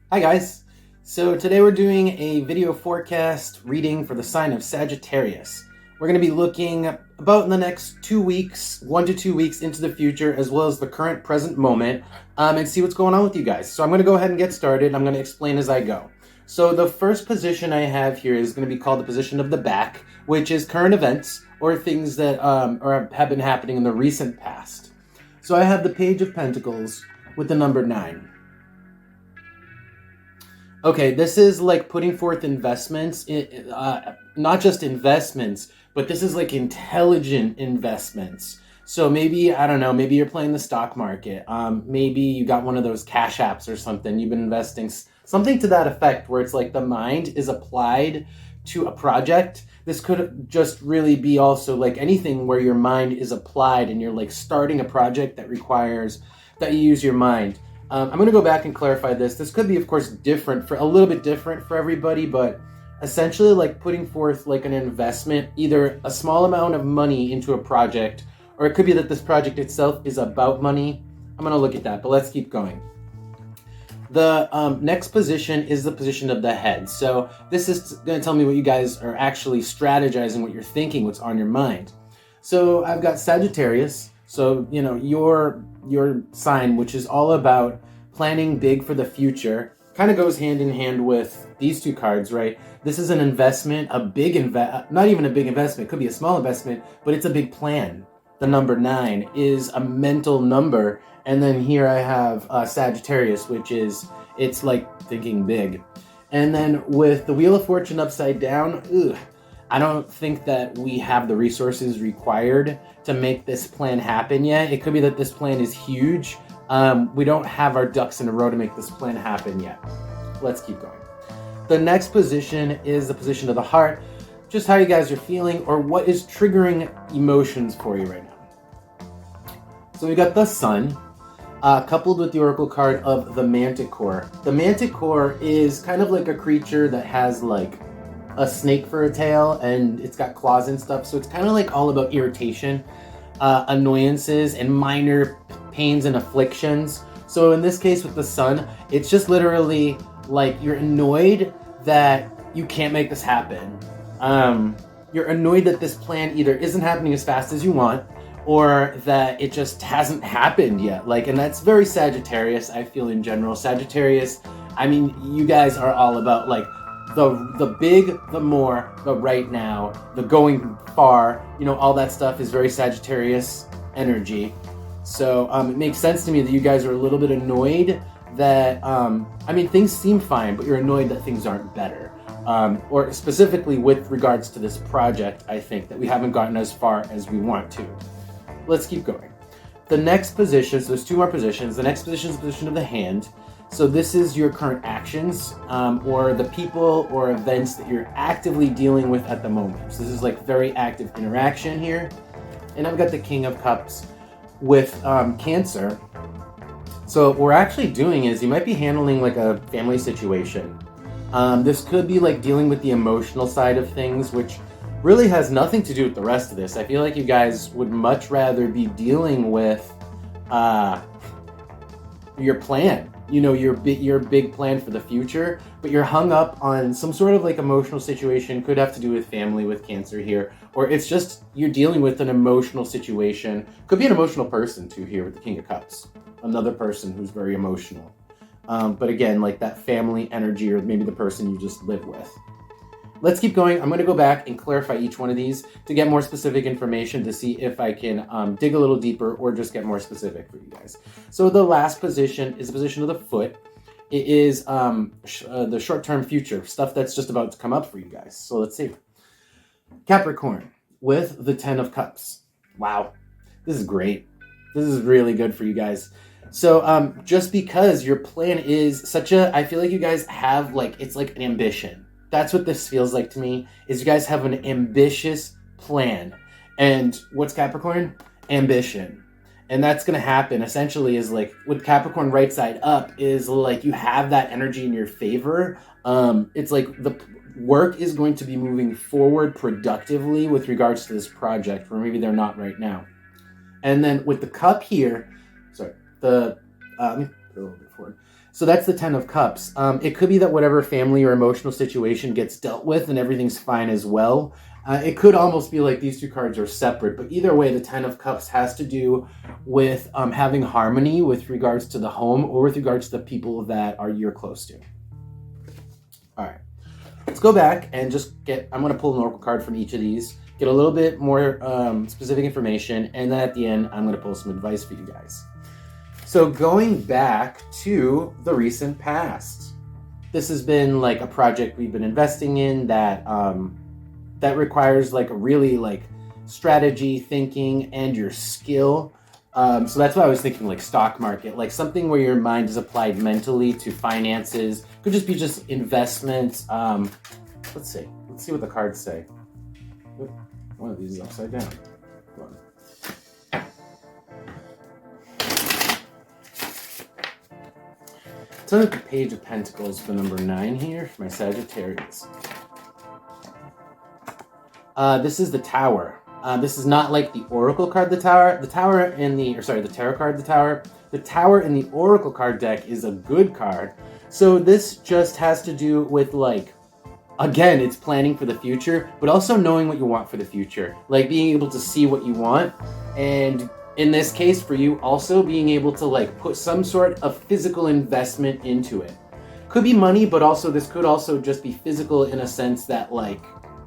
Hi guys. So today we're doing a video forecast reading for the sign of Sagittarius. We're going to be looking about in the next 2 weeks, 1 to 2 weeks into the future, as well as the current present moment, and see what's going on with you guys. So I'm going to go ahead and get started. I'm going to explain as I go. So the first position I have here is going to be called the position of the back, which is current events or things that have been happening in the recent past. So I have the Page of Pentacles with the number 9. Okay, this is like putting forth investments, not just investments, but this is like intelligent investments. So maybe, I don't know, maybe you're playing the stock market. Maybe you got one of those cash apps or something. You've been investing, something to that effect where it's like the mind is applied to a project. This could just really be also like anything where your mind is applied and you're like starting a project that requires that you use your mind. I'm going to go back and clarify this. This could be, of course, different for a little bit different for everybody, but essentially like putting forth like an investment, either a small amount of money into a project, or it could be that this project itself is about money. I'm going to look at that, but let's keep going. The next position is the position of the head. So this is going to tell me what you guys are actually strategizing, what you're thinking, what's on your mind. So I've got Sagittarius. So, you know, your sign, which is all about planning big for the future, kind of goes hand in hand with these two cards, right? This is an investment, a big not even a big investment, it could be a small investment, but it's a big plan. The number 9 is a mental number. And then here I have Sagittarius, which is, it's like thinking big. And then with the Wheel of Fortune upside down, I don't think that we have the resources required to make this plan happen yet. It could be that this plan is huge. We don't have our ducks in a row to make this plan happen yet. Let's keep going. The next position is the position of the heart. Just how you guys are feeling or what is triggering emotions for you right now. So we got the Sun, coupled with the Oracle card of the Manticore. The Manticore is kind of like a creature that has like a snake for a tail and it's got claws and stuff. So it's kind of like all about irritation, annoyances, and minor pains and afflictions. So in this case with the Sun, it's just literally like you're annoyed that you can't make this happen. You're annoyed that this plan either isn't happening as fast as you want, or that it just hasn't happened yet. Like, and that's very Sagittarius, I feel, in general. Sagittarius, I mean, you guys are all about like the big, the more, the right now, the going far, you know, all that stuff is very Sagittarius energy. So it makes sense to me that you guys are a little bit annoyed that, I mean, things seem fine, but you're annoyed that things aren't better. Or specifically with regards to this project, I think that we haven't gotten as far as we want to. Let's keep going. The next position, so there's 2 more positions. The next position is the position of the hand. So this is your current actions or the people or events that you're actively dealing with at the moment. So this is like very active interaction here. And I've got the King of Cups with Cancer. So what we're actually doing is you might be handling like a family situation. This could be like dealing with the emotional side of things, which really has nothing to do with the rest of this. I feel like you guys would much rather be dealing with your plan, you know, your big plan for the future, but you're hung up on some sort of like emotional situation. Could have to do with family with Cancer here, or it's just you're dealing with an emotional situation. Could be an emotional person too here with the King of Cups, another person who's very emotional. But again, like that family energy, or maybe the person you just live with. Let's keep going. I'm going to go back and clarify each one of these to get more specific information to see if I can dig a little deeper or just get more specific for you guys. So the last position is the position of the foot. It is the short-term future, stuff that's just about to come up for you guys. So let's see. Capricorn with the 10 of Cups. Wow, this is great. This is really good for you guys. So just because your plan is such a, I feel like you guys have like, it's like an ambition. That's what this feels like to me, is you guys have an ambitious plan. And what's Capricorn? Ambition. And that's going to happen essentially is like with Capricorn right side up is like you have that energy in your favor. It's like the work is going to be moving forward productively with regards to this project, where maybe they're not right now. And then with the cup here, sorry, the a little bit forward. So that's the 10 of Cups. It could be that whatever family or emotional situation gets dealt with and everything's fine as well. It could almost be like these two cards are separate, but either way, the 10 of Cups has to do with having harmony with regards to the home or with regards to the people that you're close to. All right, let's go back and just I'm going to pull an oracle card from each of these, get a little bit more specific information, and then at the end, I'm going to pull some advice for you guys. So going back to the recent past, this has been like a project we've been investing in that that requires like a really like strategy, thinking, and your skill. So that's why I was thinking like stock market, like something where your mind is applied mentally to finances. Could just be just investments. Let's see what the cards say. Oop, one of these is upside down. It's on the Page of Pentacles, the number 9 here for my Sagittarius. This is the Tower. This is not like the Oracle card, the Tower. The Tower in the Tarot card, the Tower. The Tower in the Oracle card deck is a good card. So this just has to do with like, again, it's planning for the future, but also knowing what you want for the future. Like being able to see what you want, and in this case for you, also being able to like put some sort of physical investment into it. Could be money, but also this could also just be physical in a sense that like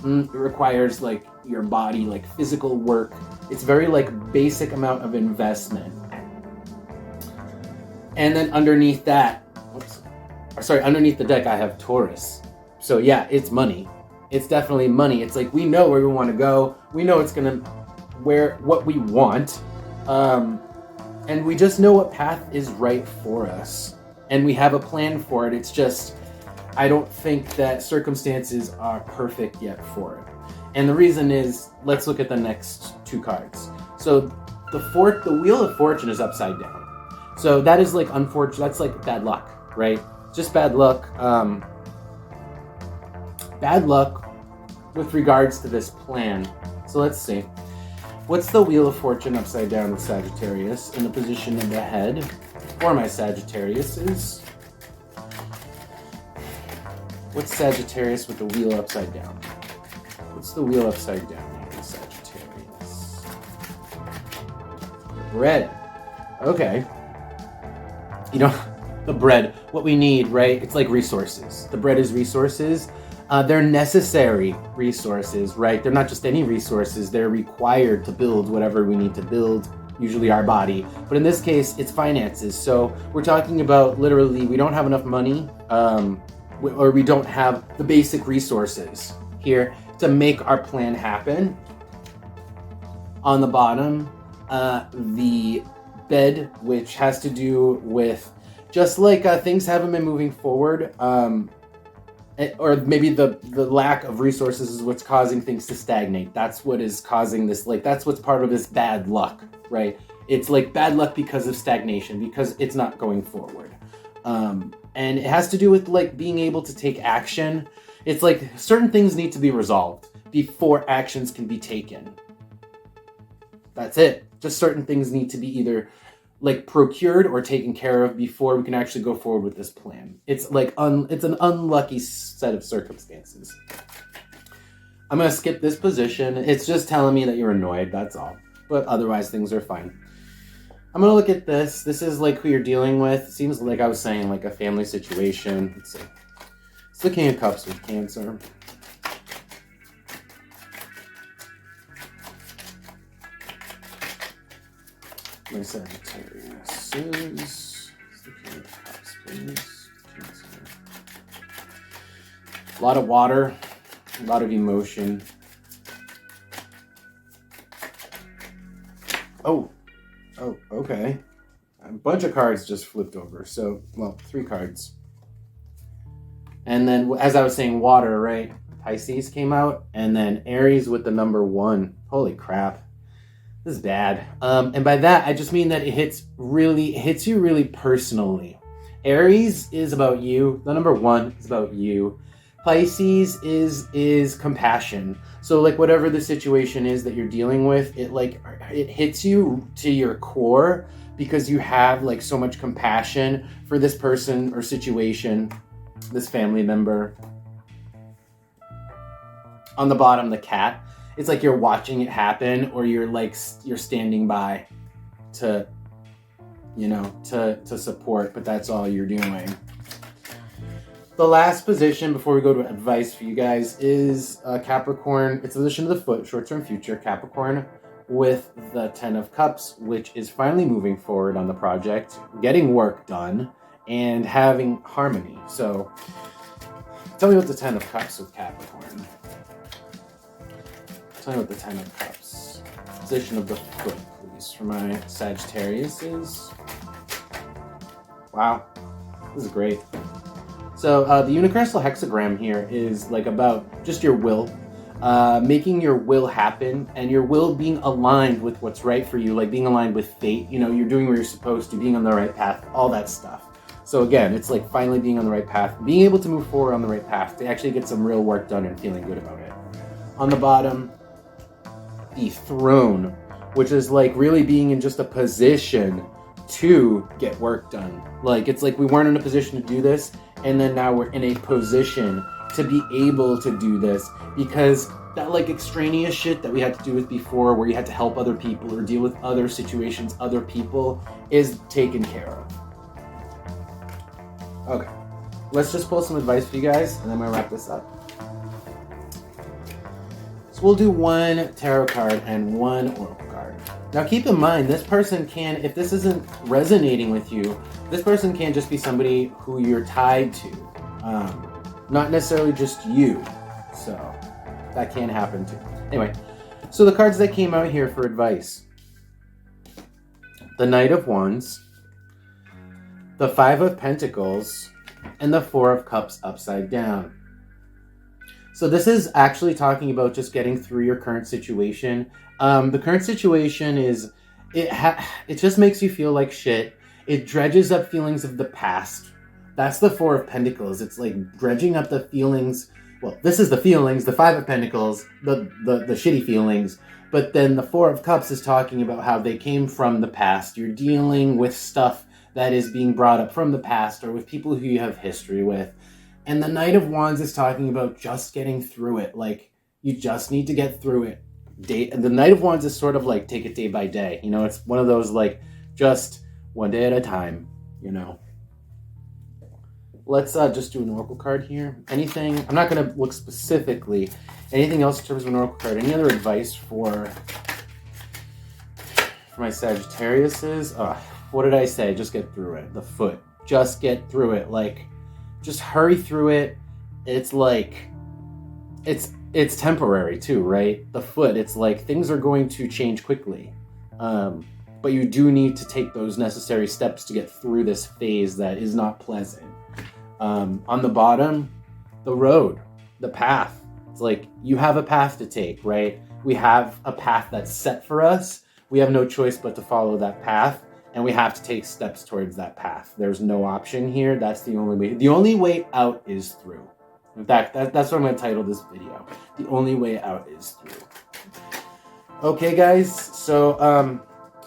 it requires like your body, like physical work. It's very like basic amount of investment. And then underneath that, underneath the deck I have Taurus. So yeah, it's money. It's definitely money. It's like we know where we want to go. We know it's gonna what we want. And we just know what path is right for us. And we have a plan for it. It's just, I don't think that circumstances are perfect yet for it. And the reason is, let's look at the next two cards. So the Wheel of Fortune is upside down. So that is like unfortunate. That's like bad luck, right? Just bad luck. Bad luck with regards to this plan. So let's see. What's the Wheel of Fortune upside down with Sagittarius in the position of the head for my Sagittariuses? What's Sagittarius with the wheel upside down? What's the wheel upside down here with Sagittarius? Bread. Okay. You know, the bread, what we need, right? It's like resources. The bread is resources. They're necessary resources, right? They're not just any resources. They're required to build whatever we need to build, usually our body. But in this case, it's finances. So we're talking about literally we don't have enough money or we don't have the basic resources here to make our plan happen. On the bottom, the bed, which has to do with just like things haven't been moving forward, or maybe the lack of resources is what's causing things to stagnate. That's what is causing this, like that's what's part of this bad luck, right? It's like bad luck because of stagnation, because it's not going forward. And it has to do with like being able to take action. It's like certain things need to be resolved before actions can be taken. That's it. Just certain things need to be either like procured or taken care of before we can actually go forward with this plan. It's like it's an unlucky set of circumstances. I'm going to skip this position. It's just telling me that you're annoyed, that's all. But otherwise things are fine. I'm going to look at this. This is like who you're dealing with. It seems like I was saying like a family situation. Let's see. It's the King of Cups with Cancer. My Sagittarius is the King of Cups, please. Cancer. A lot of water, a lot of emotion. Oh, okay. A bunch of cards just flipped over. So, well, 3 cards. And then, as I was saying, water, right? Pisces came out, and then Aries with the number 1. Holy crap. This is bad. And by that, I just mean that it hits you really personally. Aries is about you. The number 1 is about you. Pisces is compassion. So like whatever the situation is that you're dealing with, it hits you to your core because you have like so much compassion for this person or situation, this family member. On the bottom, the cat. It's like you're watching it happen, or you're standing by to, you know, to support, but that's all you're doing. The last position before we go to advice for you guys is Capricorn. It's the position of the foot, short-term future, Capricorn with the 10 of Cups, which is finally moving forward on the project, getting work done, and having harmony. So tell me what the 10 of Cups with Capricorn. Tell me what the 10 of Cups. Position of the foot, please, for my Sagittarius is. Wow, this is great. So the universal hexagram here is like about just your will, making your will happen, and your will being aligned with what's right for you, like being aligned with fate. You know, you're doing what you're supposed to, being on the right path, all that stuff. So again, it's like finally being on the right path, being able to move forward on the right path to actually get some real work done and feeling good about it. On the bottom, the throne, which is like really being in just a position to get work done. Like, it's like we weren't in a position to do this, and then now we're in a position to be able to do this, because that like extraneous shit that we had to do with before, where you had to help other people or deal with other situations, other people, is taken care of. Okay, let's just pull some advice for you guys, and then I'm gonna wrap this up. So we'll do one tarot card and one oracle card. Now keep in mind, this person can, if this isn't resonating with you, this person can just be somebody who you're tied to. Not necessarily just you. So that can happen too. Anyway, so the cards that came out here for advice. The Knight of Wands, the Five of Pentacles, and the Four of Cups upside down. So this is actually talking about just getting through your current situation. The current situation is, it just makes you feel like shit. It dredges up feelings of the past. That's the Four of Pentacles. It's like dredging up the feelings. Well, this is the feelings, the Five of Pentacles, the shitty feelings. But then the Four of Cups is talking about how they came from the past. You're dealing with stuff that is being brought up from the past, or with people who you have history with. And the Knight of Wands is talking about just getting through it. Like, you just need to get through it. The Knight of Wands is sort of like, take it day by day. You know, it's one of those like, just one day at a time, you know. Let's just do an oracle card here. Anything, I'm not going to look specifically. Anything else in terms of an oracle card? Any other advice for my Sagittariuses? What did I say? Just get through it. The foot. Just get through it. Like, just hurry through it. It's like, it's temporary too, right? The foot, it's like things are going to change quickly. But you do need to take those necessary steps to get through this phase that is not pleasant. On the bottom, the road, the path. It's like, you have a path to take, right? We have a path that's set for us. We have no choice but to follow that path, and we have to take steps towards that path. There's no option here. That's the only way. The only way out is through. In fact, that's what I'm going to title this video. The only way out is through. Okay, guys. So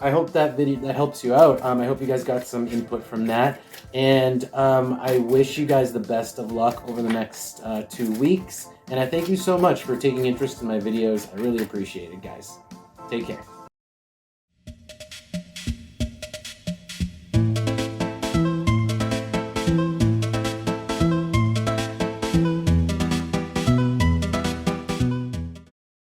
I hope that helps you out. I hope you guys got some input from that. And I wish you guys the best of luck over the next 2 weeks. And I thank you so much for taking interest in my videos. I really appreciate it, guys. Take care.